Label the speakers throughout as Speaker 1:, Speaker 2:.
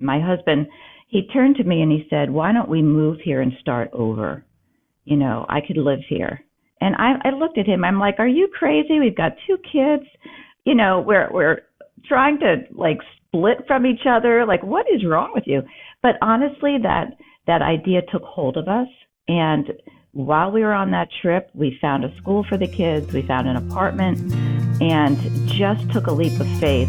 Speaker 1: my husband, he turned to me and he said, "Why don't we move here and start over? I could live here." And I looked at him. I'm like, "Are you crazy? We've got 2 kids. We're trying to like split from each other. Like, what is wrong with you?" But honestly, that idea took hold of us. And while we were on that trip, we found a school for the kids. We found an apartment and just took a leap of faith.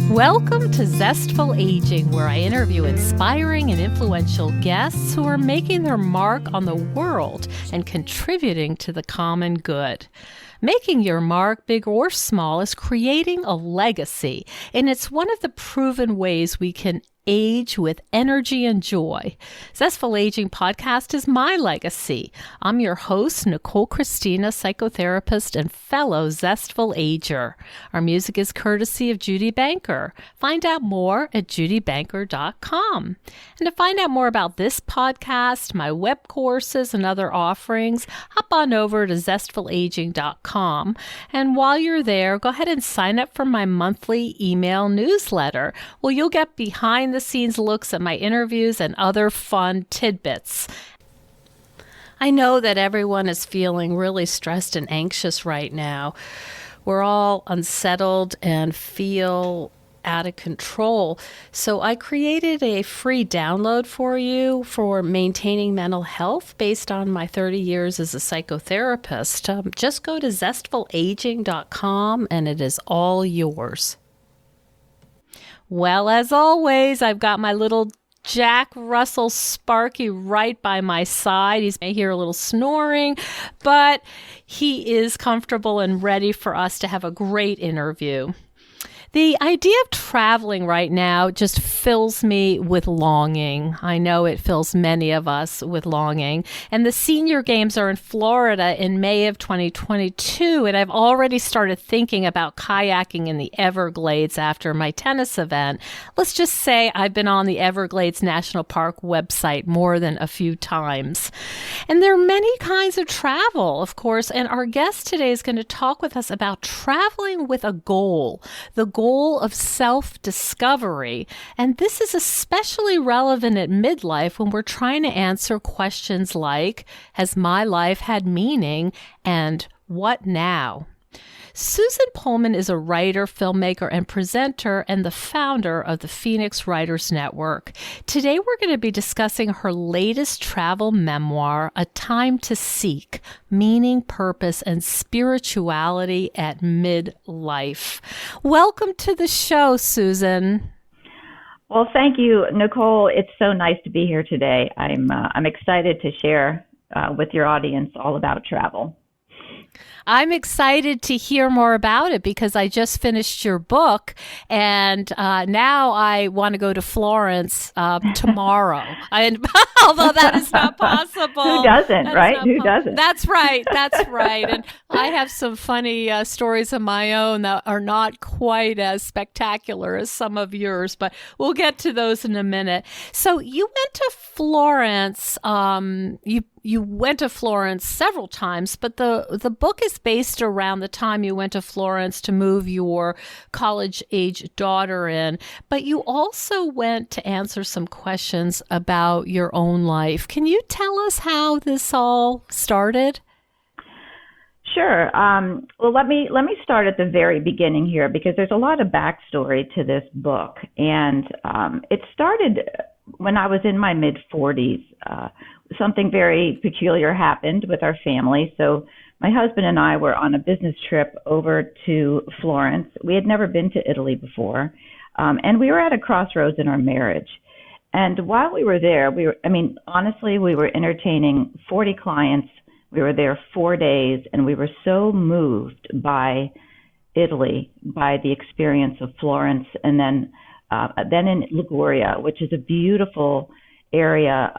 Speaker 2: Welcome to Zestful Aging, where I interview inspiring and influential guests who are making their mark on the world and contributing to the common good. Making your mark, big or small, is creating a legacy, and it's one of the proven ways we can age with energy and joy. Zestful Aging podcast is my legacy. I'm your host, Nicole Christina, psychotherapist and fellow Zestful Ager. Our music is courtesy of Judy Banker. Find out more at judybanker.com. And to find out more about this podcast, my web courses, and other offerings, hop on over to zestfulaging.com. And while you're there, go ahead and sign up for my monthly email newsletter. Well, you'll get behind the scenes looks at my interviews and other fun tidbits. I know that everyone is feeling really stressed and anxious right now. We're all unsettled and feel out of control. So I created a free download for you for maintaining mental health based on my 30 years as a psychotherapist. Just go to zestfulaging.com and it is all yours. Well, as always, I've got my little Jack Russell Sparky right by my side. You may hear a little snoring, but he is comfortable and ready for us to have a great interview. The idea of traveling right now just fills me with longing. I know it fills many of us with longing. And the senior games are in Florida in May of 2022, and I've already started thinking about kayaking in the Everglades after my tennis event. Let's just say I've been on the Everglades National Park website more than a few times. And there are many kinds of travel, of course, and our guest today is going to talk with us about traveling with a goal, the goal of self-discovery. And this is especially relevant at midlife when we're trying to answer questions like, has my life had meaning, and what now? Susan Pohlman is a writer, filmmaker, and presenter, and the founder of the Phoenix Writers Network. Today, we're going to be discussing her latest travel memoir, A Time to Seek, Meaning, Purpose, and Spirituality at Midlife. Welcome to the show, Susan.
Speaker 1: Well, thank you, Nicole. It's so nice to be here today. I'm excited to share with your audience all about travel.
Speaker 2: I'm excited to hear more about it because I just finished your book, and now I want to go to Florence tomorrow. Although that is not possible.
Speaker 1: Who doesn't, right? Who doesn't?
Speaker 2: That's right. That's right. And I have some funny stories of my own that are not quite as spectacular as some of yours, but we'll get to those in a minute. So you went to Florence. You went to Florence several times, but the book is based around the time you went to Florence to move your college-age daughter in. But you also went to answer some questions about your own life. Can you tell us how this all started?
Speaker 1: Sure. Well, let me start at the very beginning here because there's a lot of backstory to this book, and it started when I was in my mid-40s. Something very peculiar happened with our family. So my husband and I were on a business trip over to Florence. We had never been to Italy before, and we were at a crossroads in our marriage. And while we were there, honestly, we were entertaining 40 clients. We were there 4 days, and we were so moved by Italy, by the experience of Florence, and then in Liguria, which is a beautiful area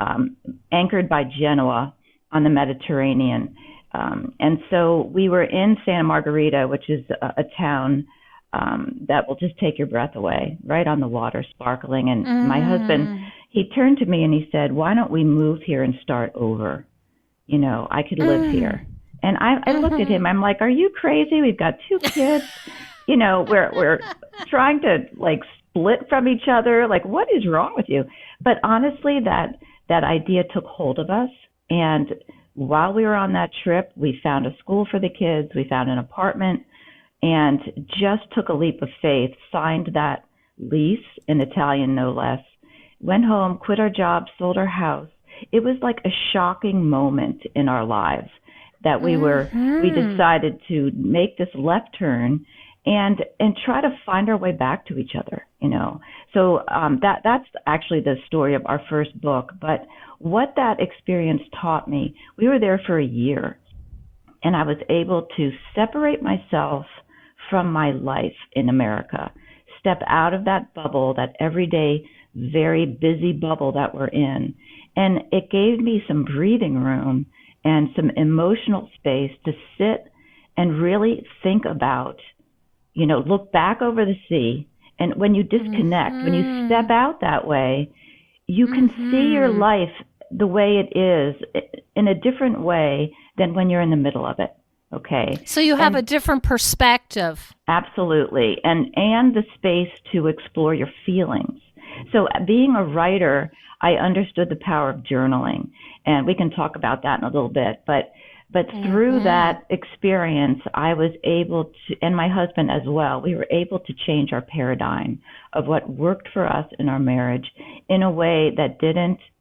Speaker 1: anchored by Genoa on the Mediterranean. And so we were in Santa Margherita, which is a town that will just take your breath away, right on the water, sparkling. And my husband, he turned to me and he said, "Why don't we move here and start over? I could live here." And I looked at him. I'm like, "Are you crazy? We've got 2 kids. We're trying to like split from each other. Like, what is wrong with you?" But honestly, that idea took hold of us. And while we were on that trip, we found a school for the kids. We found an apartment, and just took a leap of faith. Signed that lease in Italian, no less. Went home, quit our job, sold our house. It was like a shocking moment in our lives that we decided to make this left turn and try to find our way back to each other, So that's actually the story of our first book. But what that experience taught me, we were there for a year, and I was able to separate myself from my life in America, step out of that bubble, that everyday, very busy bubble that we're in. And it gave me some breathing room and some emotional space to sit and really think about, look back over the sea. And when you disconnect, when you step out that way, you can see your life the way it is in a different way than when you're in the middle of it. Okay.
Speaker 2: So you have a different perspective.
Speaker 1: Absolutely. And the space to explore your feelings. So being a writer, I understood the power of journaling, and we can talk about that in a little bit. But through that experience, I was able to, and my husband as well, we were able to change our paradigm of what worked for us in our marriage in a way that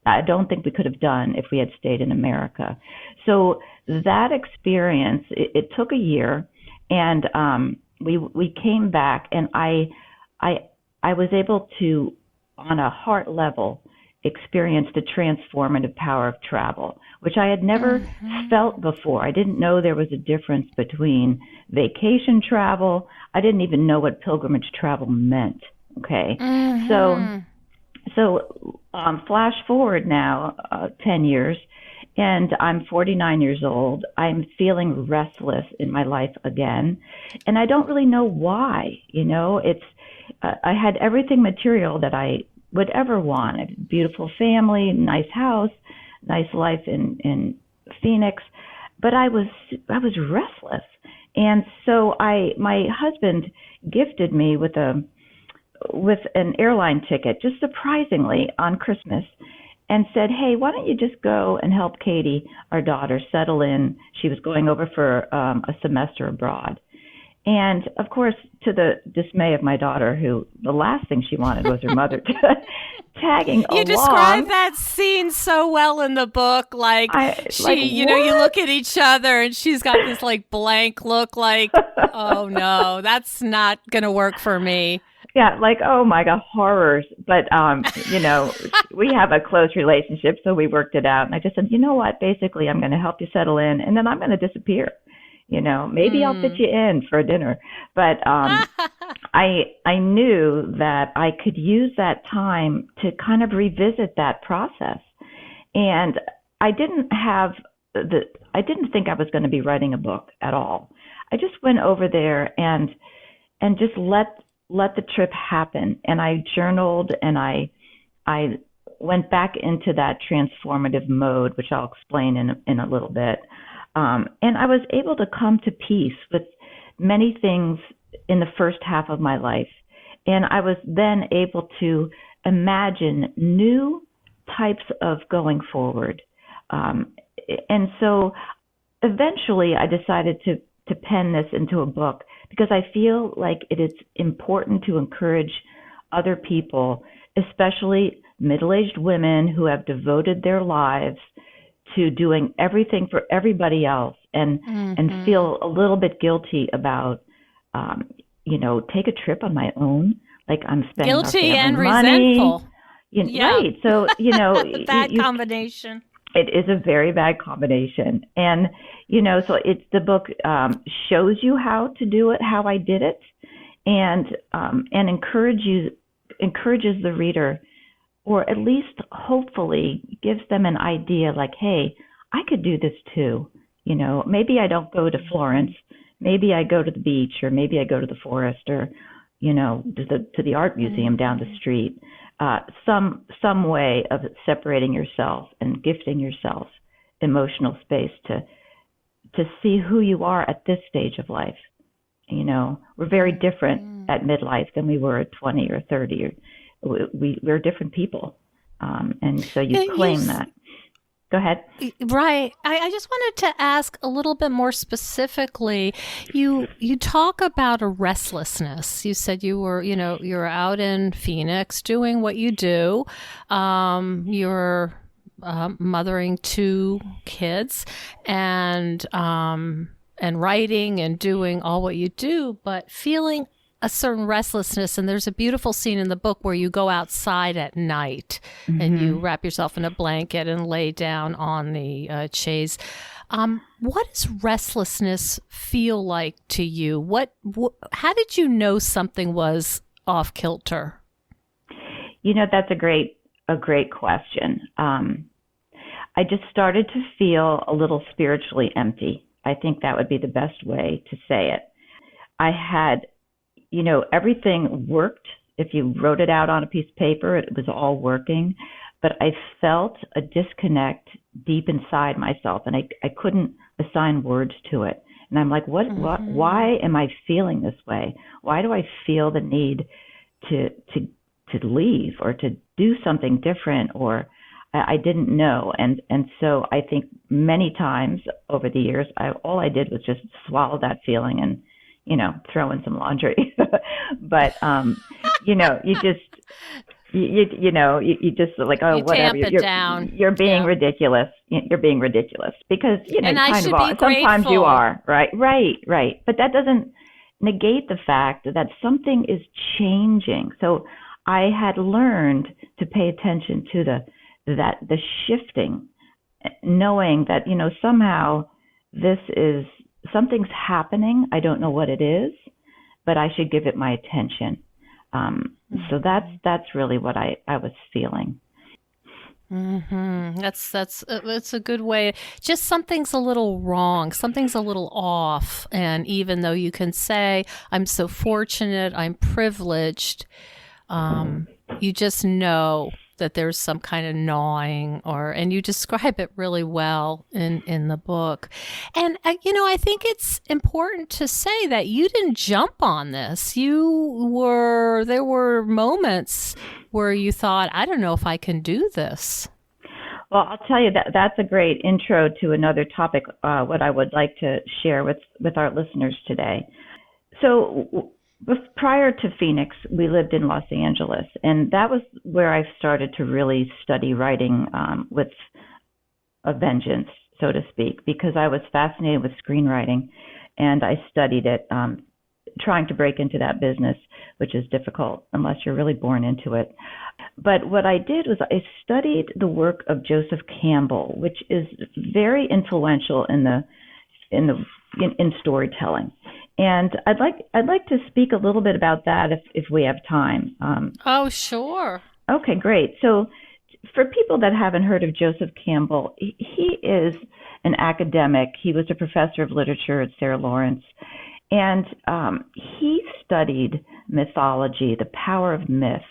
Speaker 1: I don't think we could have done if we had stayed in America. So that experience, it took a year, and we came back, and I was able to, on a heart level, experience the transformative power of travel, which I had never felt before. I didn't know there was a difference between vacation travel. I didn't even know what pilgrimage travel meant. Okay. So flash forward now 10 years, and I'm 49 years old. I'm feeling restless in my life again, and I don't really know why. I had everything material that I would ever want: a beautiful family, nice house, nice life in Phoenix, but I was restless. And so my husband gifted me with an airline ticket, just surprisingly, on Christmas, and said, "Hey, why don't you just go and help Katie, our daughter, settle in?" She was going over for a semester abroad. And of course, to the dismay of my daughter, who the last thing she wanted was her mother tagging along.
Speaker 2: You describe that scene so well in the book. You look at each other and she's got this like blank look, like, "Oh no, that's not going to work for me."
Speaker 1: Yeah, like, oh my God, horrors. But, we have a close relationship, so we worked it out. And I just said, "You know what, basically I'm going to help you settle in, and then I'm going to disappear. Maybe I'll fit you in for a dinner." But I knew that I could use that time to kind of revisit that process. And I didn't think I was going to be writing a book at all. I just went over there and just let the trip happen. And I journaled, and I went back into that transformative mode, which I'll explain in a little bit. And I was able to come to peace with many things in the first half of my life. And I was then able to imagine new types of going forward. And so eventually I decided to pen this into a book, because I feel like it is important to encourage other people, especially middle-aged women who have devoted their lives to doing everything for everybody else, and feel a little bit guilty about, take a trip on my own. Like, I'm spending
Speaker 2: guilty
Speaker 1: our
Speaker 2: and
Speaker 1: money.
Speaker 2: Resentful.
Speaker 1: Right. So,
Speaker 2: bad combination.
Speaker 1: It is a very bad combination. And, so the book shows you how to do it, how I did it, and encourages the reader, or at least hopefully gives them an idea like, hey, I could do this too. Maybe I don't go to Florence. Maybe I go to the beach, or maybe I go to the forest, or, to the art museum down the street. Some way of separating yourself and gifting yourself emotional space to see who you are at this stage of life. We're very different at midlife than we were at 20 or 30. We're different people. And so you claim that. Go ahead.
Speaker 2: Right. I just wanted to ask a little bit more specifically. You talk about a restlessness. You said you're out in Phoenix doing what you do. You're mothering 2 kids and writing and doing all what you do, but feeling a certain restlessness. And there's a beautiful scene in the book where you go outside at night and you wrap yourself in a blanket and lay down on the chaise. What does restlessness feel like to you? How did you know something was off kilter?
Speaker 1: That's a great question. I just started to feel a little spiritually empty. I think that would be the best way to say it. I had, everything worked. If you wrote it out on a piece of paper, it was all working. But I felt a disconnect deep inside myself, and I couldn't assign words to it. And I'm like, why am I feeling this way? Why do I feel the need to leave or to do something different? Or I didn't know. And so I think many times over the years, all I did was just swallow that feeling and, throw in some laundry. But, you just like, oh,
Speaker 2: you
Speaker 1: whatever.
Speaker 2: Tamp it down.
Speaker 1: You're being ridiculous. You're being ridiculous because,
Speaker 2: and I
Speaker 1: kind
Speaker 2: should
Speaker 1: of
Speaker 2: be
Speaker 1: are. Sometimes
Speaker 2: grateful.
Speaker 1: you are. Right. But that doesn't negate the fact that something is changing. So I had learned to pay attention to the shifting, knowing that, somehow something's happening. I don't know what it is, but I should give it my attention. So that's really what I was feeling.
Speaker 2: Mm-hmm. That's a good way. Just something's a little wrong. Something's a little off. And even though you can say, I'm so fortunate, I'm privileged, you just know that there's some kind of gnawing, and you describe it really well in the book. And, I think it's important to say that you didn't jump on this. There were moments where you thought, I don't know if I can do this.
Speaker 1: Well, I'll tell you that's a great intro to another topic, what I would like to share with our listeners today. So prior to Phoenix, we lived in Los Angeles, and that was where I started to really study writing with a vengeance, so to speak, because I was fascinated with screenwriting, and I studied it, trying to break into that business, which is difficult unless you're really born into it. But what I did was I studied the work of Joseph Campbell, which is very influential in storytelling. And I'd like to speak a little bit about that if we have time.
Speaker 2: Oh, sure.
Speaker 1: Okay, great. So for people that haven't heard of Joseph Campbell, he is an academic. He was a professor of literature at Sarah Lawrence. And he studied mythology, the power of myth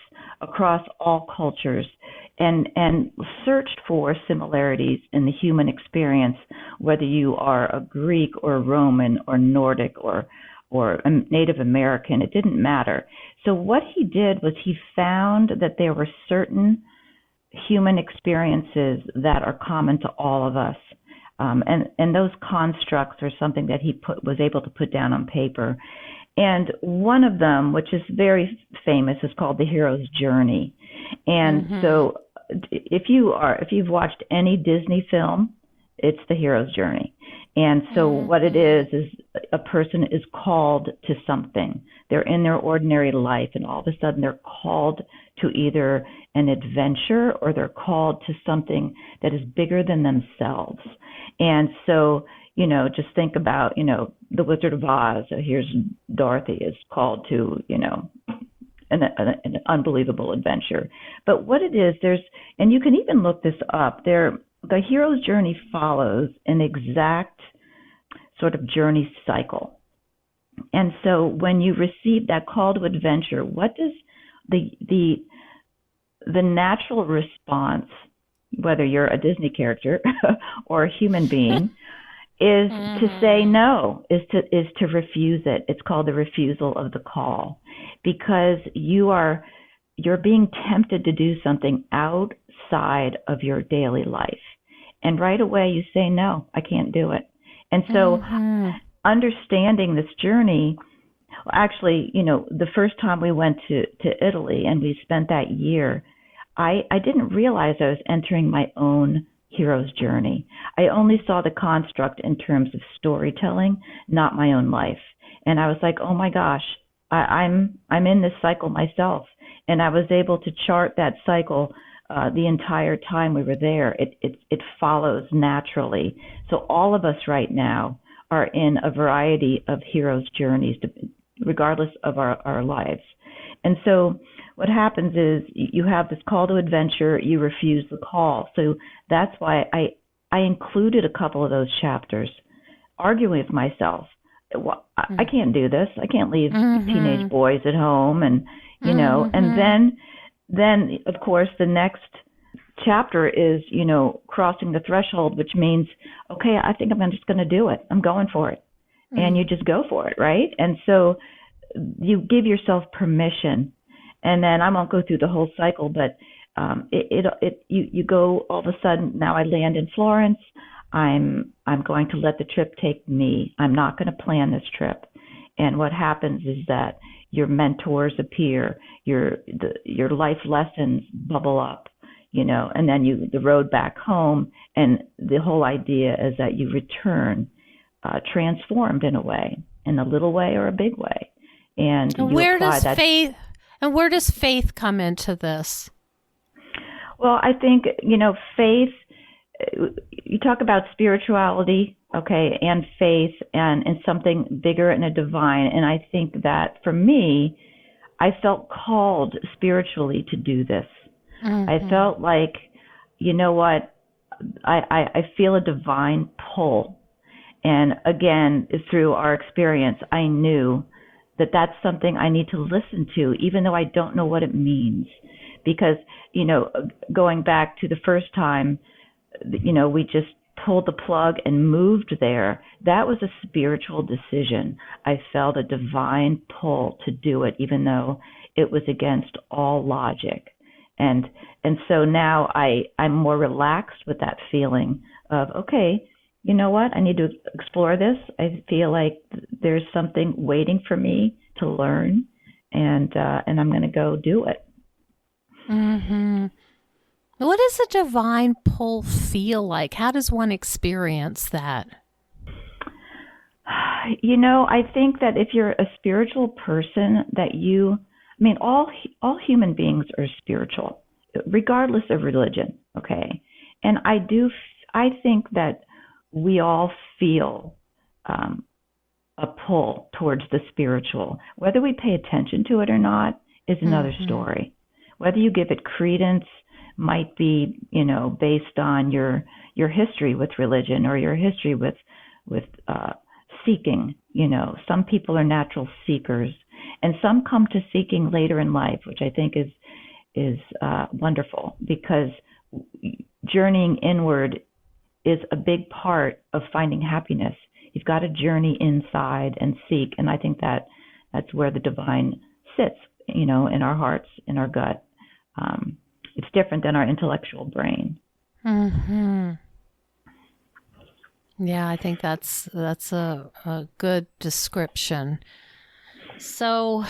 Speaker 1: across all cultures, and searched for similarities in the human experience, whether you are a Greek or a Roman or Nordic or a Native American, it didn't matter. So what he did was he found that there were certain human experiences that are common to all of us. And those constructs are something that he was able to put down on paper. And one of them, which is very famous, is called the hero's journey. And so if you've watched any Disney film, it's the hero's journey. And so what it is a person is called to something. They're in their ordinary life, and all of a sudden they're called to either an adventure or they're called to something that is bigger than themselves. And so, just think about, the Wizard of Oz. Here's Dorothy is called to, an unbelievable adventure. But what it is, and you can even look this up, the hero's journey follows an exact sort of journey cycle. And so when you receive that call to adventure, what does the natural response, whether you're a Disney character or a human being, is to say no, is to refuse it. It's called the refusal of the call, because you're being tempted to do something outside of your daily life. And right away you say, no, I can't do it. And so understanding this journey, actually, the first time we went to Italy and we spent that year, I didn't realize I was entering my own hero's journey. I only saw the construct in terms of storytelling, not my own life. And I was like, oh my gosh, I'm in this cycle myself. And I was able to chart that cycle the entire time we were there. It follows naturally. So all of us right now are in a variety of hero's journeys, regardless of our lives. And so what happens is you have this call to adventure, you refuse the call. So that's why I included a couple of those chapters, arguing with myself. Well, I can't do this. I can't leave teenage boys at home, and and then of course the next chapter is crossing the threshold, which means, okay, I think I'm just going to do it. I'm going for it, and you just go for it, right? And so you give yourself permission, and then I won't go through the whole cycle, but you go, all of a sudden, now I land in Florence. I'm going to let the trip take me. I'm not going to plan this trip. And what happens is that your mentors appear, your life lessons bubble up, and then the road back home, and the whole idea is that you return transformed in a way, in a little way or a big way. And
Speaker 2: where does faith come into this?
Speaker 1: Well, I think, faith, you talk about spirituality, okay, and faith and something bigger and a divine. And I think that for me, I felt called spiritually to do this. I felt like, you know what, I feel a divine pull. And again, through our experience, I knew that that's something I need to listen to, even though I don't know what it means. Because, going back to the first time, we just pulled the plug and moved there. That was a spiritual decision. I felt a divine pull to do it, even though it was against all logic. And so now I'm more relaxed with that feeling of, okay, you know what? I need to explore this. I feel like there's something waiting for me to learn, and I'm going to go do it.
Speaker 2: What does a divine pull feel like? How does one experience that?
Speaker 1: I think that if you're a spiritual person, all human beings are spiritual, regardless of religion, okay? And I think that we all feel a pull towards the spiritual. Whether we pay attention to it or not is another story. Whether you give it credence might be, based on your history with religion or your history with seeking. Some people are natural seekers, and some come to seeking later in life, which I think is wonderful, because journeying inward is a big part of finding happiness. You've got to journey inside and seek, and I think that's where the divine sits, in our hearts, in our gut. It's different than our intellectual brain.
Speaker 2: Yeah, I think that's a good description. So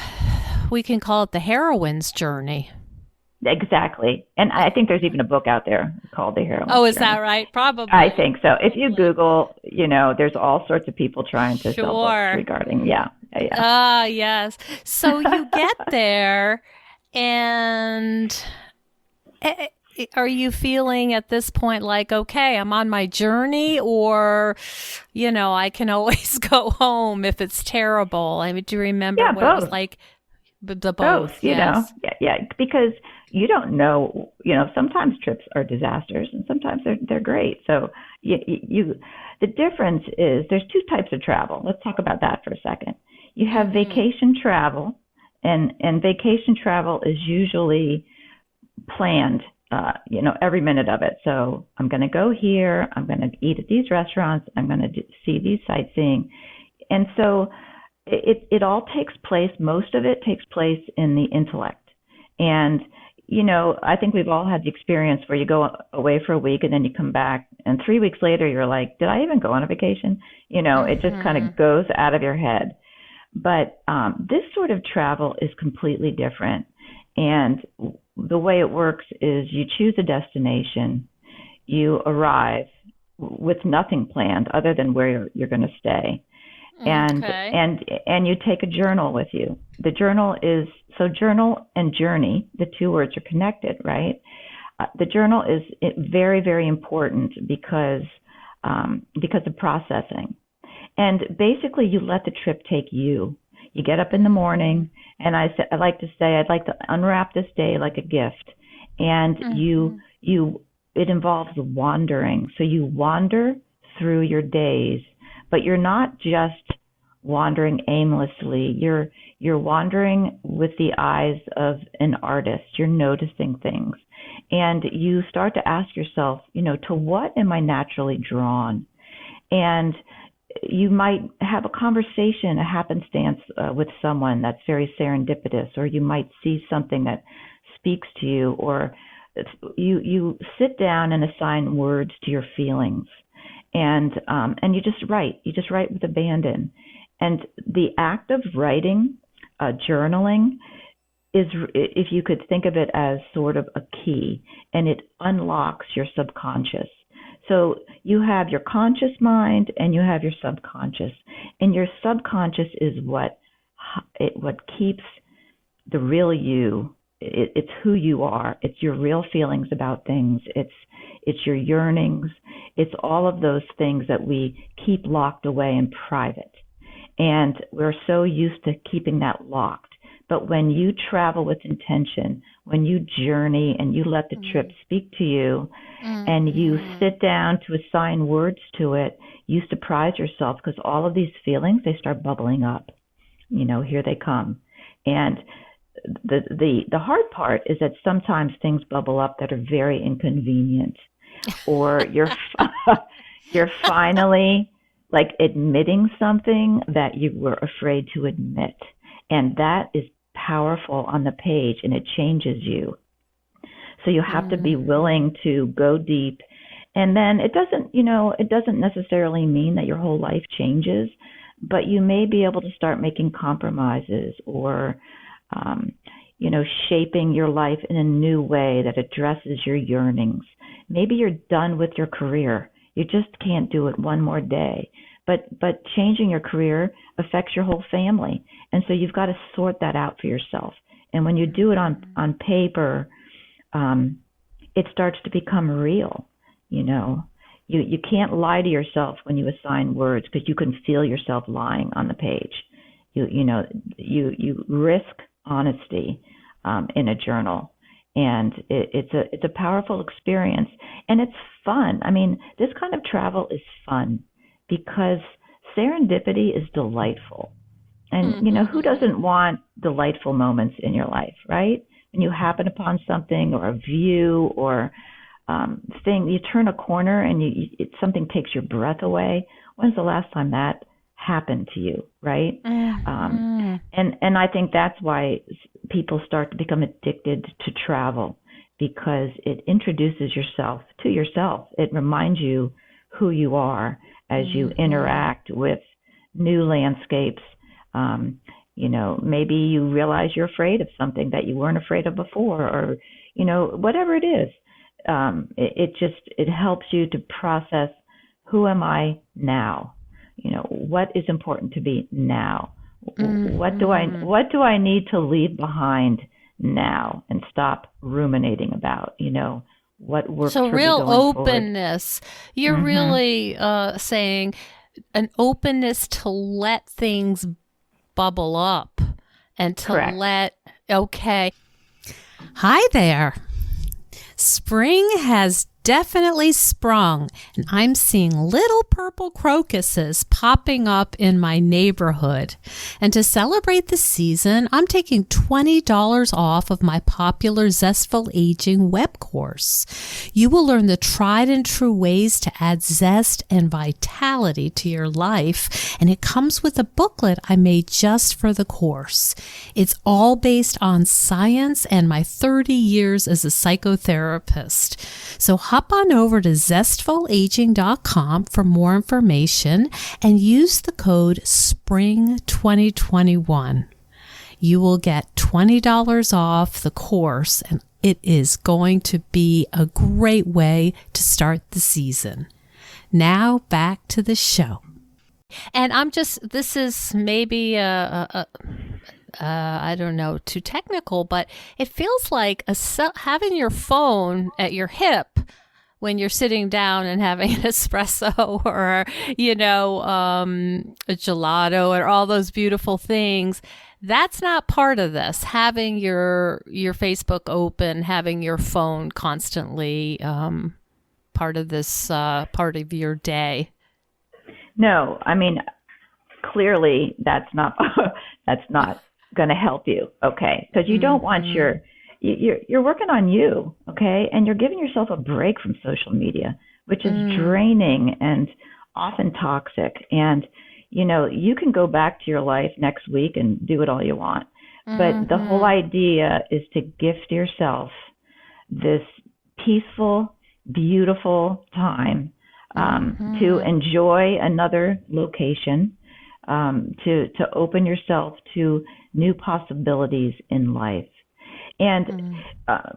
Speaker 2: we can call it the heroine's journey.
Speaker 1: Exactly. And I think there's even a book out there called The Heroine's
Speaker 2: Oh, is
Speaker 1: Journey.
Speaker 2: that right? Probably.
Speaker 1: I think so. If you Google, there's all sorts of people trying to sell books regarding, yeah.
Speaker 2: Ah, yes. So you get there, and are you feeling at this point like, okay, I'm on my journey, or, I can always go home if it's terrible? I mean, do you remember what
Speaker 1: both.
Speaker 2: It was like? The both, yes.
Speaker 1: Yeah, because you don't know, sometimes trips are disasters and sometimes they're great. So the difference is there's two types of travel. Let's talk about that for a second. You have vacation travel, and vacation travel is usually planned. every minute of it. So I'm going to go here. I'm going to eat at these restaurants. I'm going to see these sightseeing. And so it all takes place, most of it takes place in the intellect. And, I think we've all had the experience where you go away for a week and then you come back and 3 weeks later you're like, did I even go on a vacation? It just kind of goes out of your head. But this sort of travel is completely different. And the way it works is you choose a destination, you arrive with nothing planned other than where you're going to stay. And you take a journal with you. The journal is, so journal and journey, the two words are connected, right? The journal is very, very important because of processing. And basically you let the trip take you. You get up in the morning, and I like to say I'd like to unwrap this day like a gift. And it involves wandering. So you wander through your days, but you're not just wandering aimlessly. You're wandering with the eyes of an artist. You're noticing things. And you start to ask yourself, to what am I naturally drawn? And you might have a conversation, a happenstance with someone that's very serendipitous, or you might see something that speaks to you, or you sit down and assign words to your feelings. And you just write. You just write with abandon. And the act of writing, journaling, is, if you could think of it as sort of a key, and it unlocks your subconscious. So you have your conscious mind and you have your subconscious. And your subconscious is what keeps the real you. It's who you are. It's your real feelings about things. It's your yearnings. It's all of those things that we keep locked away in private. And we're so used to keeping that locked. But when you travel with intention, when you journey and you let the trip speak to you, and you sit down to assign words to it, you surprise yourself, because all of these feelings, they start bubbling up. Here they come. And the hard part is that sometimes things bubble up that are very inconvenient, or you're finally like admitting something that you were afraid to admit. And that is powerful on the page, and it changes you. So you have to be willing to go deep. And then it doesn't necessarily mean that your whole life changes, but you may be able to start making compromises, or, shaping your life in a new way that addresses your yearnings. Maybe you're done with your career. You just can't do it one more day. But changing your career affects your whole family. And so you've got to sort that out for yourself. And when you do it on paper, it starts to become real. You can't lie to yourself when you assign words, because you can feel yourself lying on the page. You risk honesty in a journal, and it's a powerful experience, and it's fun. I mean, this kind of travel is fun because serendipity is delightful. And who doesn't want delightful moments in your life, right? When you happen upon something, or a view, or thing, you turn a corner and something takes your breath away. When's the last time that happened to you, right? And I think that's why people start to become addicted to travel, because it introduces yourself to yourself. It reminds you who you are as you interact with new landscapes. Maybe you realize you're afraid of something that you weren't afraid of before, or, whatever it is. It helps you to process, who am I now? What is important to be now? What do I need to leave behind now and stop ruminating about? What works
Speaker 2: so
Speaker 1: for
Speaker 2: real
Speaker 1: me going
Speaker 2: openness
Speaker 1: forward.
Speaker 2: You're really saying an openness to let things bubble up, and to
Speaker 1: Correct.
Speaker 2: okay. Hi there. Spring has definitely sprung, and I'm seeing little purple crocuses popping up in my neighborhood. And to celebrate the season, I'm taking $20 off of my popular Zestful Aging web course. You will learn the tried and true ways to add zest and vitality to your life, and it comes with a booklet I made just for the course. It's all based on science and my 30 years as a psychotherapist. So hop on over to zestfulaging.com for more information and use the code SPRING2021. You will get $20 off the course, and it is going to be a great way to start the season. Now back to the show. And this is maybe I don't know, too technical, but it feels like having your phone at your hip when you're sitting down and having an espresso or, a gelato or all those beautiful things. That's not part of this. Having your Facebook open, having your phone constantly part of this part of your day.
Speaker 1: No, I mean, clearly that's not going to help you, okay? Because you don't want you're working on you, okay? And you're giving yourself a break from social media, which is draining and often toxic. And, you can go back to your life next week and do it all you want. But the whole idea is to gift yourself this peaceful, beautiful time to enjoy another location, to open yourself to new possibilities in life. And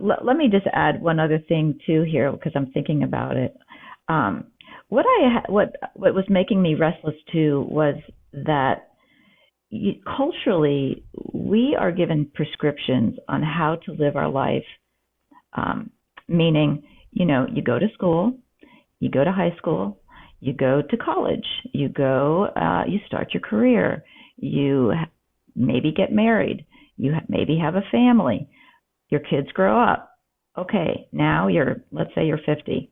Speaker 1: let me just add one other thing too here, because I'm thinking about it. What was making me restless too was that culturally we are given prescriptions on how to live our life. Meaning, you go to school, you go to high school, you go to college, you start your career, you maybe get married, you maybe have a family, your kids grow up. Okay, now let's say you're 50.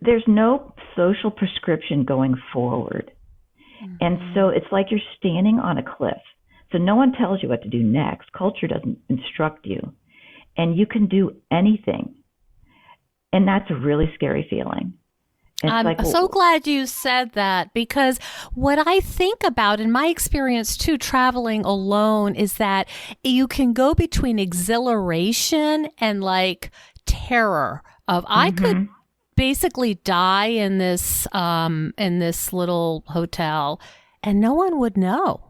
Speaker 1: There's no social prescription going forward. And so it's like you're standing on a cliff. So no one tells you what to do next. Culture doesn't instruct you. And you can do anything. And that's a really scary feeling.
Speaker 2: I'm so glad you said that, because what I think about in my experience too, traveling alone, is that you can go between exhilaration and like terror of I could basically die in this little hotel and no one would know.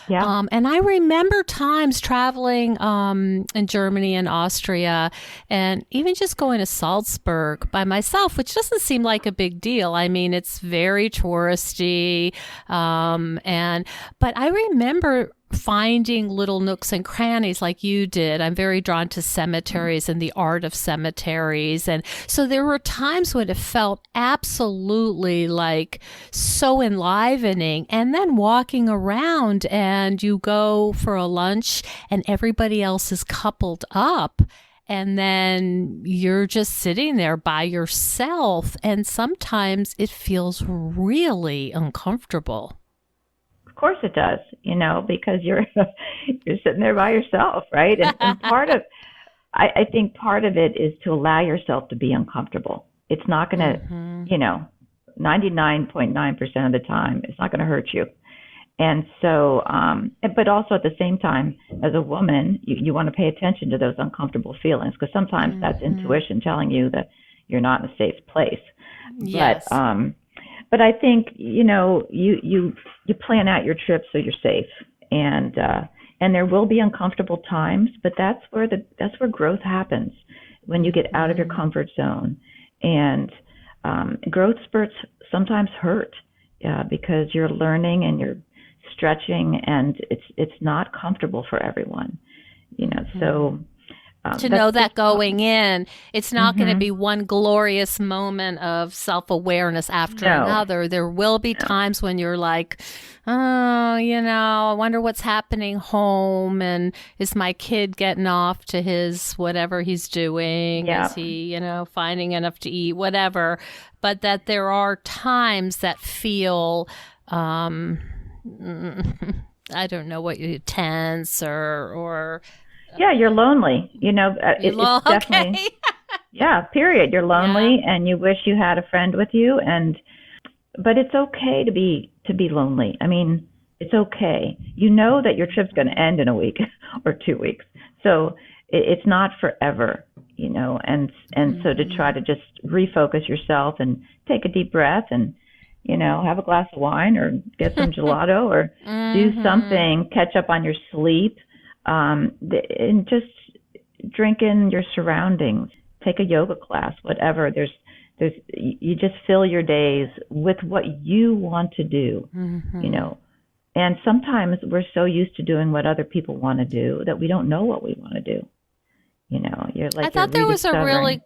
Speaker 1: Yeah.
Speaker 2: And I remember times traveling in Germany and Austria, and even just going to Salzburg by myself, which doesn't seem like a big deal. I mean, it's very touristy, but I remember finding little nooks and crannies like you did. I'm very drawn to cemeteries and the art of cemeteries. And so there were times when it felt absolutely like so enlivening. And then walking around and you go for a lunch and everybody else is coupled up. And then you're just sitting there by yourself. And sometimes it feels really uncomfortable.
Speaker 1: Of course it does, because you're sitting there by yourself, right? And I think part of it is to allow yourself to be uncomfortable. It's not going to, 99.9% of the time, it's not going to hurt you. And so, but also at the same time, as a woman, you want to pay attention to those uncomfortable feelings, because sometimes that's intuition telling you that you're not in a safe place.
Speaker 2: Yes.
Speaker 1: But I think, you plan out your trip so you're safe, and there will be uncomfortable times, but that's where growth happens, when you get out of your comfort zone. And growth spurts sometimes hurt because you're learning and you're stretching, and it's not comfortable for everyone, So
Speaker 2: To know that going in, it's not going to
Speaker 1: Mm-hmm.
Speaker 2: be one glorious moment of self-awareness after
Speaker 1: No,
Speaker 2: another. There will be
Speaker 1: no.
Speaker 2: times when you're like, oh, I wonder what's happening home, and is my kid getting off to his whatever he's doing? Is
Speaker 1: Yeah.
Speaker 2: he, finding enough to eat, whatever? But that there are times that feel, I don't know what you tense or
Speaker 1: Yeah, you're lonely. It's
Speaker 2: okay.
Speaker 1: definitely, yeah, period. You're
Speaker 2: Yeah.
Speaker 1: lonely and you wish you had a friend with you, but it's okay to be lonely. I mean, it's okay. You know that your trip's going to end in a week or 2 weeks. So it's not forever, and so to try to just refocus yourself and take a deep breath and have a glass of wine or get some gelato or do
Speaker 2: Mm-hmm.
Speaker 1: something, catch up on your sleep, and just drink in your surroundings, take a yoga class, whatever. You just fill your days with what you want to do, you
Speaker 2: Mm-hmm.
Speaker 1: know. And sometimes we're so used to doing what other people want to do that we don't know what we want to do.
Speaker 2: I
Speaker 1: You're
Speaker 2: thought there was a
Speaker 1: rediscovering.
Speaker 2: really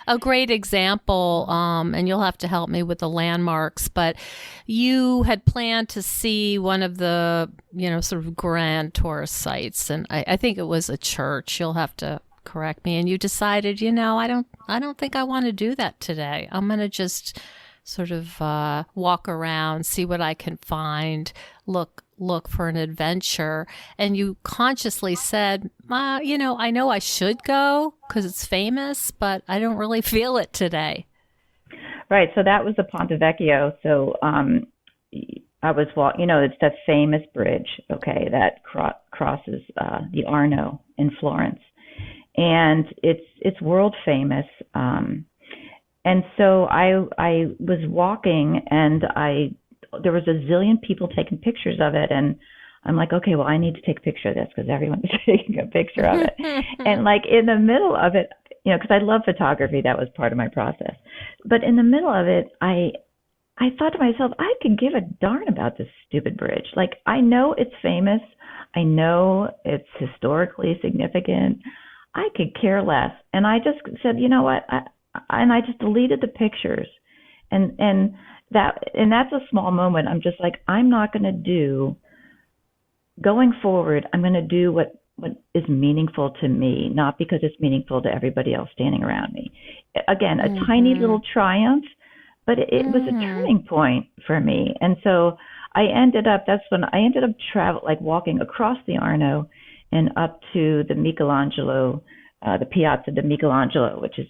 Speaker 2: a great example, and you'll have to help me with the landmarks, but you had planned to see one of the, sort of grand tourist sites, and I think it was a church. You'll have to correct me. And you decided, I don't think I want to do that today. I'm going to just sort of walk around, see what I can find, look for an adventure. And you consciously said, I know I should go because it's famous, but I don't really feel it today.
Speaker 1: Right. So that was the Ponte Vecchio. So I was it's that famous bridge, okay, that crosses the Arno in Florence, and it's world famous. And so I was walking, and there was a zillion people taking pictures of it, and I'm like, okay, well, I need to take a picture of this because everyone's taking a picture of it. And like in the middle of it, because I love photography, that was part of my process. But in the middle of it, I thought to myself, I could give a darn about this stupid bridge. Like, I know it's famous. I know it's historically significant. I could care less. And I just said, you know what? And I just deleted the pictures. And that's a small moment. I'm just like, I'm not going to do, going forward, I'm going to do what is meaningful to me, not because it's meaningful to everybody else standing around me. Again, a tiny
Speaker 2: Mm-hmm.
Speaker 1: little triumph, but it was a
Speaker 2: Mm-hmm.
Speaker 1: turning point for me. And so that's when I ended up like walking across the Arno and up to the Michelangelo, the Piazza di Michelangelo, which is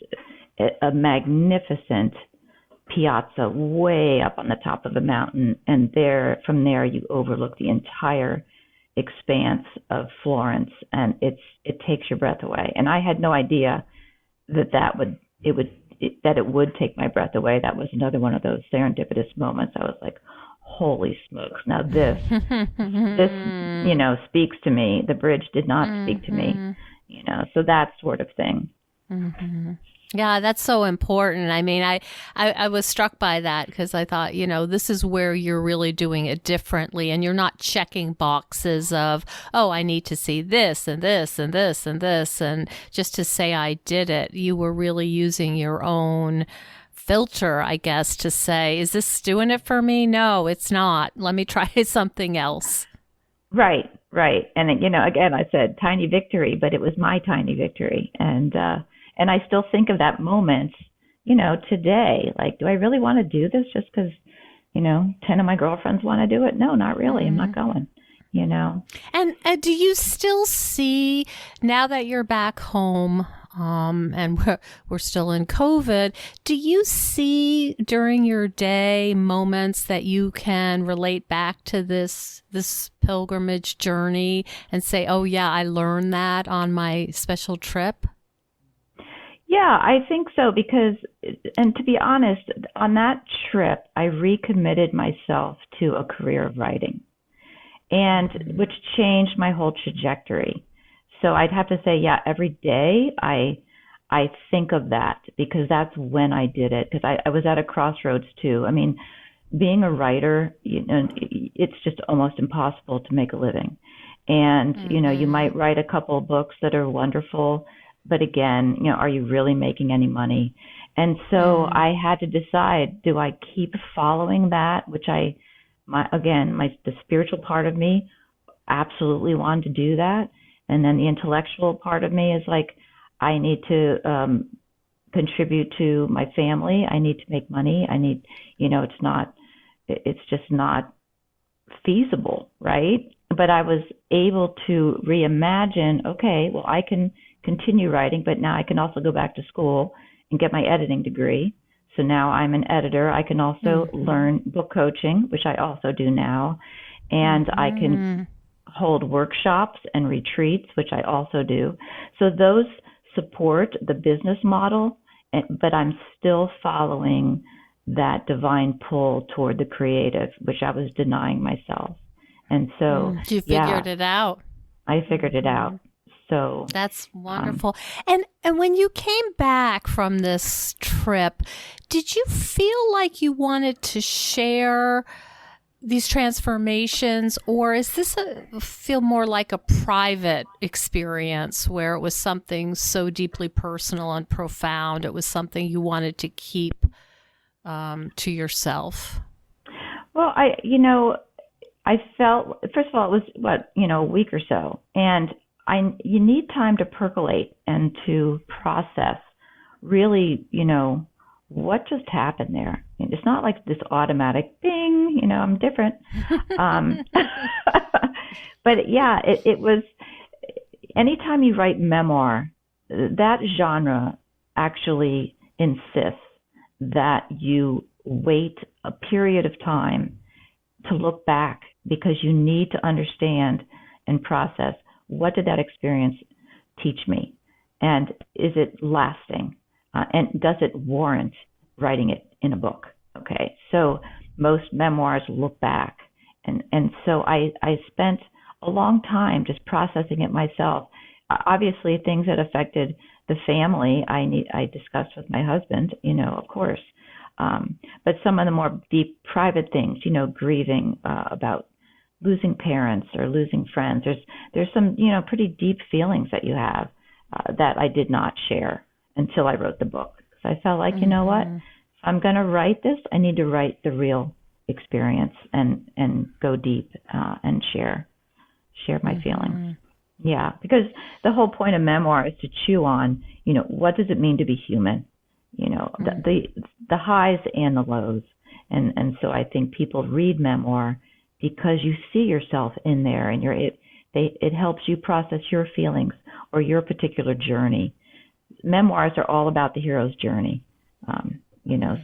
Speaker 1: a magnificent piazza way up on the top of a mountain. And from there, you overlook the entire expanse of Florence, and it takes your breath away. And I had no idea that it would take my breath away. That was another one of those serendipitous moments. I was like, holy smokes! Now this speaks to me. The bridge did not speak to me.
Speaker 2: Mm-hmm.
Speaker 1: So that sort of thing.
Speaker 2: Mm-hmm. Yeah, that's so important. I mean, I was struck by that because I thought, this is where you're really doing it differently, and you're not checking boxes of, oh, I need to see this and this and this and this, and just to say I did it. You were really using your own filter, I guess, to say, is this doing it for me? No, it's not. Let me try something else.
Speaker 1: Right, right. And again, I said tiny victory, but it was my tiny victory, and I still think of that moment, today. Like, do I really want to do this just because, 10 of my girlfriends want to do it? No, not really. I'm
Speaker 2: Mm-hmm.
Speaker 1: not going.
Speaker 2: And do you still see, now that you're back home, and we're still in COVID, do you see during your day moments that you can relate back to this pilgrimage journey and say, oh yeah, I learned that on my special trip?
Speaker 1: Yeah, I think so and to be honest, on that trip, I recommitted myself to a career of writing, and which changed my whole trajectory. So I'd have to say, yeah, every day I think of that because that's when I did it. Because I was at a crossroads too. I mean, being a writer, it's just almost impossible to make a living. And you
Speaker 2: Mm-hmm.
Speaker 1: might write a couple of books that are wonderful, but again, are you really making any money? And so I had to decide, do I keep following that, which the spiritual part of me absolutely wanted to do that. And then the intellectual part of me is like, I need to contribute to my family. I need to make money. It's just not feasible, right? But I was able to reimagine, okay, well, I can continue writing, but now I can also go back to school and get my editing degree. So now I'm an editor. I can also learn book coaching, which I also do now. And I can hold workshops and retreats, which I also do. So those support the business model, but I'm still following that divine pull toward the creative, which I was denying myself. And so
Speaker 2: you figured it out.
Speaker 1: I figured it out. So
Speaker 2: that's wonderful. And when you came back from this trip, did you feel like you wanted to share these transformations, or is this feel more like a private experience where it was something so deeply personal and profound? It was something you wanted to keep to yourself? Well,
Speaker 1: I felt, first of all, it was a week or so, and you need time to percolate and to process really, what just happened there. It's not like this automatic bing, I'm different. But yeah, it was, anytime you write memoir, that genre actually insists that you wait a period of time to look back, because you need to understand and process, what did that experience teach me? And is it lasting? And does it warrant writing it in a book? Okay, so most memoirs look back. And so I spent a long time just processing it myself. Obviously, things that affected the family, I discussed with my husband, of course. But some of the more deep private things, grieving about losing parents or losing friends, there's some, pretty deep feelings that you have that I did not share until I wrote the book. So I felt like, you know what, if I'm going to write this, I need to write the real experience and go deep and share my feelings. Yeah, because the whole point of memoir is to chew on, what does it mean to be human? The highs and the lows. And so I think people read memoir because you see yourself in there, and it helps you process your feelings or your particular journey. Memoirs are all about the hero's journey.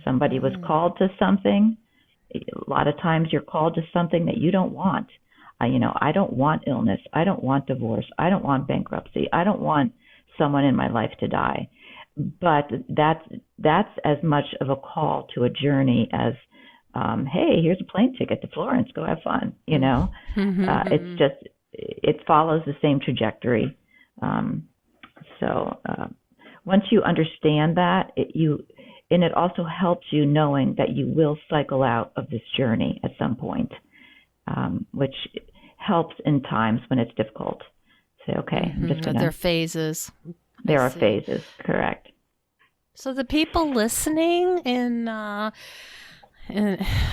Speaker 1: Somebody was called to something. A lot of times you're called to something that you don't want. I don't want illness. I don't want divorce. I don't want bankruptcy. I don't want someone in my life to die. But that's as much of a call to a journey as, hey, here's a plane ticket to Florence. Go have fun. It's just, it follows the same trajectory. So once you understand that, it also helps you knowing that you will cycle out of this journey at some point, which helps in times when it's difficult. Say, okay, I'm just going to...
Speaker 2: There are phases.
Speaker 1: There are phases, correct.
Speaker 2: So the people listening in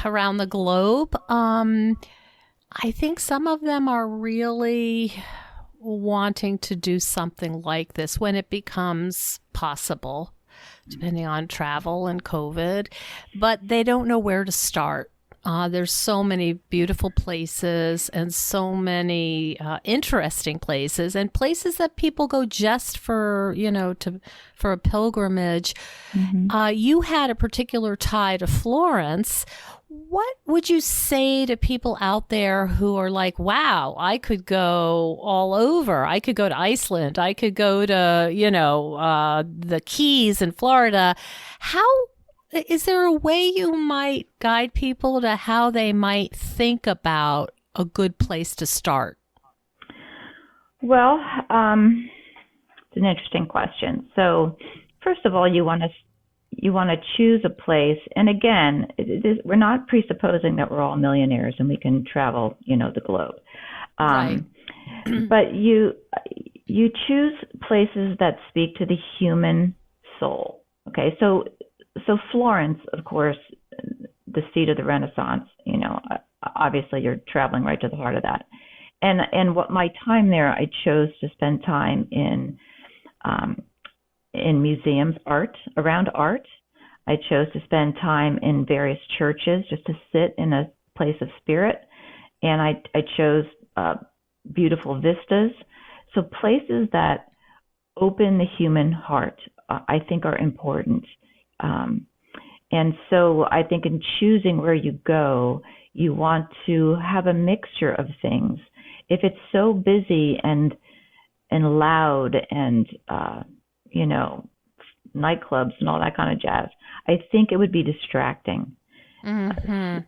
Speaker 2: around the globe, I think some of them are really wanting to do something like this when it becomes possible, depending on travel and COVID, but they don't know where to start. There's so many beautiful places and so many interesting places, and places that people go just for, for a pilgrimage. You had a particular tie to Florence. What would you say to people out there who are like, wow, I could go all over. I could go to Iceland. I could go to, the Keys in Florida. Is there a way you might guide people to how they might think about a good place to start?
Speaker 1: Well, it's an interesting question. So, first of all, you want to choose a place, and again, we're not presupposing that we're all millionaires and we can travel, the globe.
Speaker 2: Right.
Speaker 1: But you choose places that speak to the human soul. Okay, so Florence, of course, the seat of the Renaissance. Obviously you're traveling right to the heart of that. And what my time there, I chose to spend time in museums, around art. I chose to spend time in various churches just to sit in a place of spirit. And I chose beautiful vistas. So places that open the human heart, I think, are important. And so I think in choosing where you go, you want to have a mixture of things. If it's so busy and loud and nightclubs and all that kind of jazz, I think it would be distracting.
Speaker 2: Mm-hmm.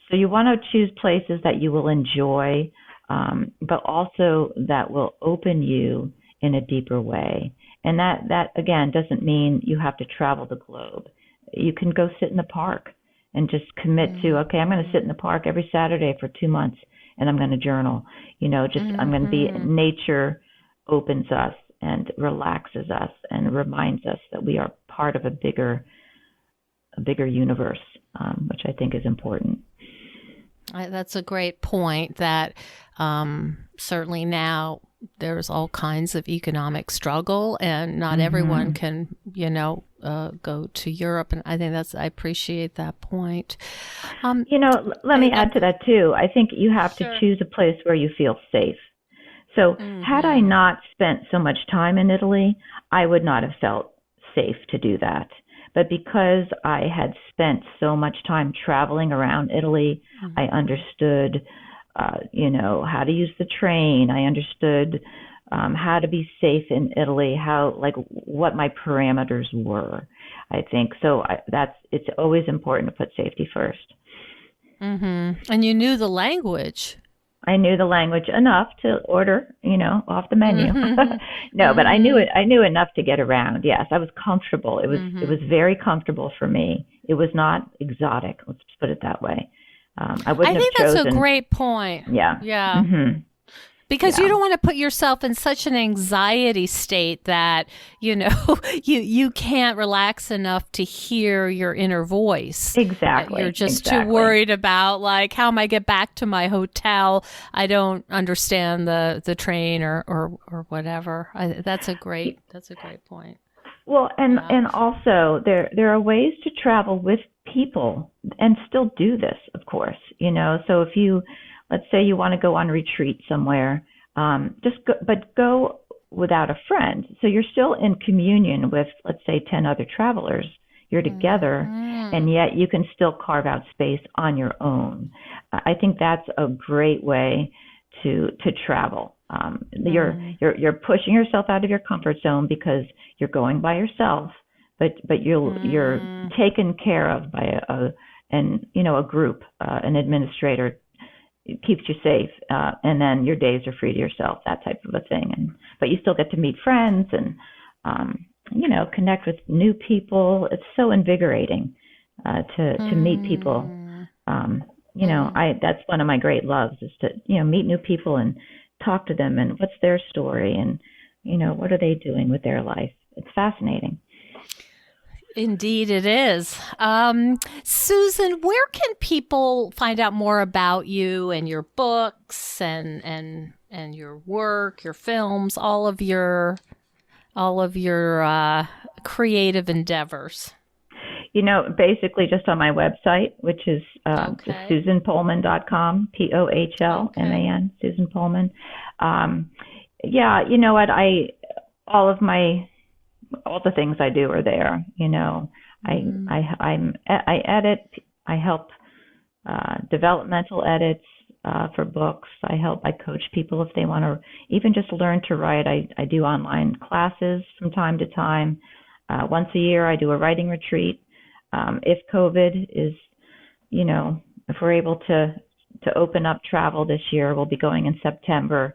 Speaker 1: So you want to choose places that you will enjoy, but also that will open you in a deeper way. And that again doesn't mean you have to travel the globe. You can go sit in the park and just commit to, okay, I'm going to sit in the park every Saturday for 2 months and I'm going to journal. I'm going to be, nature opens us and relaxes us and reminds us that we are part of a bigger universe, which I think is important.
Speaker 2: That's a great point that certainly now there's all kinds of economic struggle and not everyone can, go to Europe. And I think I appreciate that point.
Speaker 1: Let me add to that too. I think you have to choose a place where you feel safe. So had I not spent so much time in Italy, I would not have felt safe to do that. But because I had spent so much time traveling around Italy, I understood, how to use the train. I understood how to be safe in Italy, what my parameters were, I think. So it's always important to put safety first.
Speaker 2: Mm-hmm. And you knew the language.
Speaker 1: I knew the language enough to order, off the menu. No, but I knew it. I knew enough to get around. Yes, I was comfortable. It was very comfortable for me. It was not exotic. Let's just put it that way. I think
Speaker 2: that's a great point.
Speaker 1: Yeah.
Speaker 2: Yeah. Mm-hmm. Because you don't want to put yourself in such an anxiety state that, you can't relax enough to hear your inner voice.
Speaker 1: Exactly.
Speaker 2: You're just too worried about, how am I get back to my hotel? I don't understand the train or whatever. That's a great point.
Speaker 1: Well, and also there are ways to travel with people and still do this, of course. So if let's say you want to go on retreat somewhere, go without a friend. So you're still in communion with, let's say, 10 other travelers. You're together, and yet you can still carve out space on your own. I think that's a great way to travel. You're pushing yourself out of your comfort zone because you're going by yourself, but you're taken care of by a group, an administrator. It keeps you safe, and then your days are free to yourself, that type of a thing. But you still get to meet friends and connect with new people. It's so invigorating to meet people. That's one of my great loves is to meet new people and talk to them and what's their story and what are they doing with their life. It's fascinating.
Speaker 2: Indeed, it is. Susan, where can people find out more about you and your books and your work, your films, all of your creative endeavors?
Speaker 1: Basically just on my website, which is SusanPohlman.com, Pohlman, Susan Pohlman. You know what? All the things I do are there. I edit. I help developmental edits for books. I coach people if they want to even just learn to write. I do online classes from time to time. Once a year, I do a writing retreat. If COVID is, if we're able to open up travel this year, we'll be going in September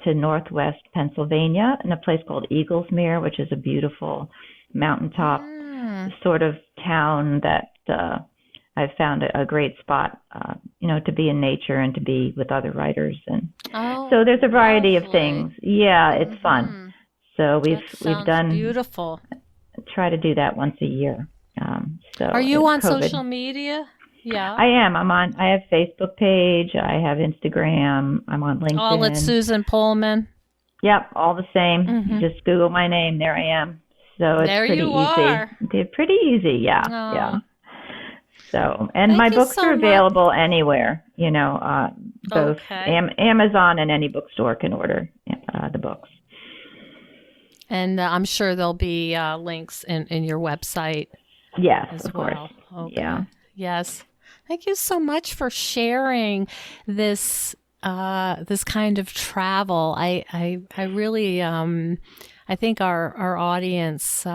Speaker 1: to Northwest Pennsylvania in a place called Eaglesmere, which is a beautiful mountaintop sort of town that I've found a great spot, to be in nature and to be with other writers. And so there's a variety of things. Yeah, it's fun. So we've done
Speaker 2: beautiful.
Speaker 1: Try to do that once a year. So
Speaker 2: are you on social media? Yeah,
Speaker 1: I am. I have Facebook page. I have Instagram. I'm on LinkedIn.
Speaker 2: All at Susan Pohlman.
Speaker 1: Yep, all the same. You just Google my name. There I am. So it's
Speaker 2: there
Speaker 1: pretty
Speaker 2: you
Speaker 1: easy.
Speaker 2: Are.
Speaker 1: They're pretty easy. Yeah, yeah. So, and
Speaker 2: Thank
Speaker 1: my
Speaker 2: you
Speaker 1: books
Speaker 2: so
Speaker 1: are
Speaker 2: much.
Speaker 1: available anywhere. Both Amazon and any bookstore can order the books.
Speaker 2: And I'm sure there'll be links in your website.
Speaker 1: Yes,
Speaker 2: as
Speaker 1: of
Speaker 2: well.
Speaker 1: course.
Speaker 2: Okay.
Speaker 1: Yeah.
Speaker 2: Yes. Thank you so much for sharing this this kind of travel. I really I think our audience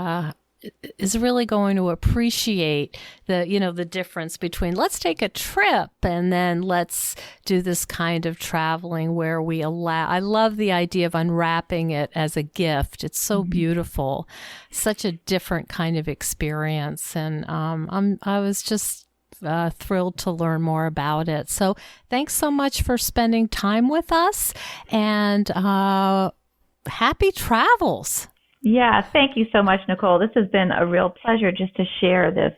Speaker 2: is really going to appreciate the difference between let's take a trip and then let's do this kind of traveling where we allow. I love the idea of unwrapping it as a gift. It's so beautiful, such a different kind of experience, and I was just thrilled to learn more about it. So thanks so much for spending time with us, and happy travels.
Speaker 1: Yeah, thank you so much, Nicole. This has been a real pleasure just to share this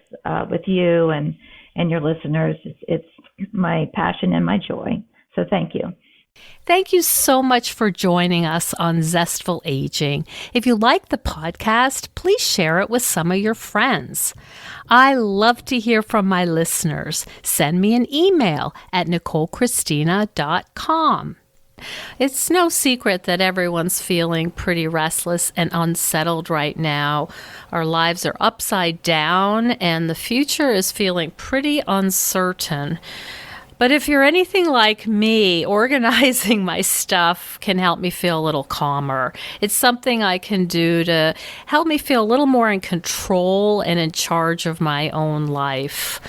Speaker 1: with you and your listeners. It's my passion and my joy. So thank you.
Speaker 2: Thank you so much for joining us on Zestful Aging. If you like the podcast, please share it with some of your friends. I love to hear from my listeners. Send me an email at NicoleChristina.com. It's no secret that everyone's feeling pretty restless and unsettled right now. Our lives are upside down and the future is feeling pretty uncertain. But if you're anything like me, organizing my stuff can help me feel a little calmer. It's something I can do to help me feel a little more in control and in charge of my own life.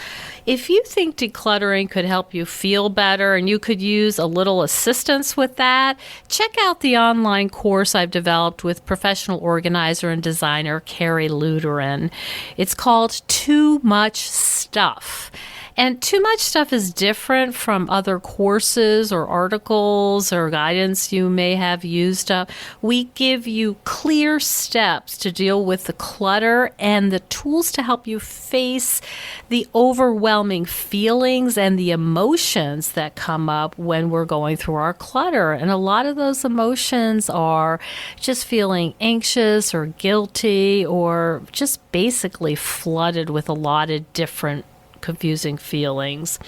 Speaker 2: If you think decluttering could help you feel better and you could use a little assistance with that, check out the online course I've developed with professional organizer and designer Carrie Luderin. It's called Too Much Stuff. And Too Much Stuff is different from other courses or articles or guidance you may have used up. We give you clear steps to deal with the clutter and the tools to help you face the overwhelming feelings and the emotions that come up when we're going through our clutter. And a lot of those emotions are just feeling anxious or guilty or just basically flooded with a lot of different confusing feelings.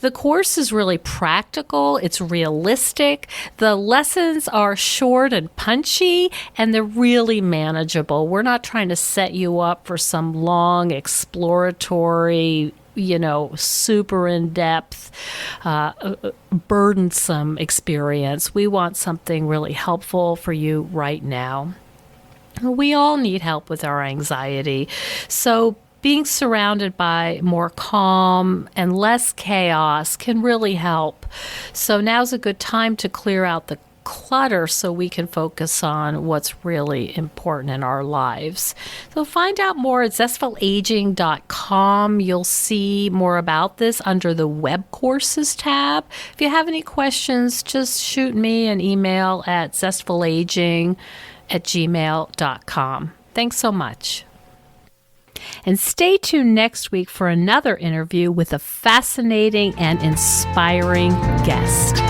Speaker 2: The course is really practical. It's realistic. The lessons are short and punchy, and they're really manageable. We're not trying to set you up for some long exploratory, super in-depth, burdensome experience. We want something really helpful for you right now. We all need help with our anxiety. So being surrounded by more calm and less chaos can really help. So now's a good time to clear out the clutter so we can focus on what's really important in our lives. So find out more at zestfulaging.com. You'll see more about this under the web courses tab. If you have any questions, just shoot me an email at zestfulaging@gmail.com. Thanks so much. And stay tuned next week for another interview with a fascinating and inspiring guest.